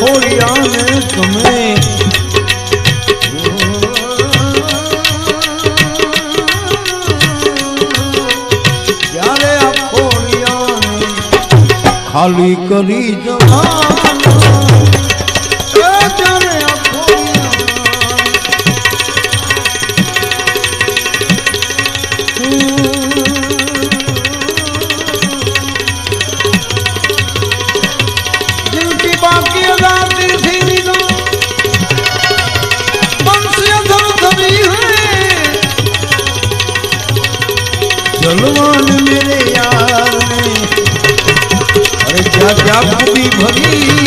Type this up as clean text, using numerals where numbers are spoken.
खोड़िया ने तुम्हें यारे खोड़िया खाली करी जवान जलवान मेरे यार ने अरे क्या क्या खूबी भरी